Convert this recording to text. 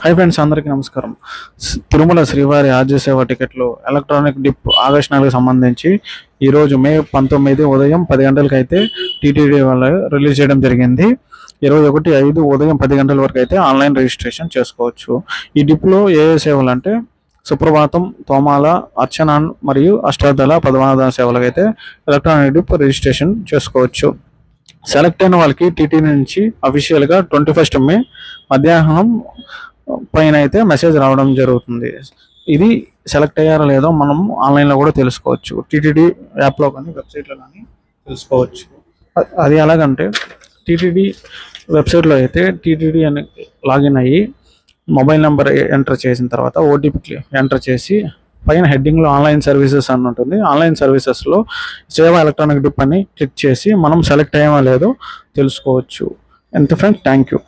Hi friends, అందరికీ నమస్కారం. తిరుమల శ్రీవారి ఆర్జసేవ టికెట్లు ఎలక్ట్రానిక్ డిప్ ఆగస్టు 4కి సంబంధించి ఈరోజు మే 19 ఉదయం 10 గంటలకు అయితే టీటీడీ వాళ్ళు రిలీజ్ చేయడం జరిగింది. 21/5 ఉదయం 10 గంటల వరకు అయితే ఆన్లైన్ రిజిస్ట్రేషన్ చేసుకోవచ్చు. ఈ డిప్లో ఏ సేవలు అంటే సుప్రభాతం, తోమాల, అర్చనాన్ మరియు అష్టాదళ పదవాద సేవలకు అయితే ఎలక్ట్రానిక్ డిప్ రిజిస్ట్రేషన్ చేసుకోవచ్చు. సెలెక్ట్ అయిన వాళ్ళకి టీటీడీ నుంచి అఫీషియల్గా 21 మే మధ్యాహ్నం పైన అయితే మెసేజ్ రావడం జరుగుతుంది. ఇది సెలెక్ట్ అయ్యారో లేదో మనం ఆన్లైన్లో కూడా తెలుసుకోవచ్చు. టీటీడీ యాప్లో కానీ వెబ్సైట్లో కానీ తెలుసుకోవచ్చు. అది ఎలాగంటే టీటీడీ వెబ్సైట్లో అయితే టీటీడీ అని లాగిన్ అయ్యి మొబైల్ నెంబర్ ఎంటర్ చేసిన తర్వాత ఓటీపీ ఎంటర్ చేసి పైన హెడ్డింగ్లో ఆన్లైన్ సర్వీసెస్ అని ఉంటుంది. ఆన్లైన్ సర్వీసెస్లో సేవ ఎలక్ట్రానిక్ డిప్ అని క్లిక్ చేసి మనం సెలెక్ట్ అయ్యామో లేదో తెలుసుకోవచ్చు. ఎంత ఫ్రెండ్స్, థ్యాంక్ యూ.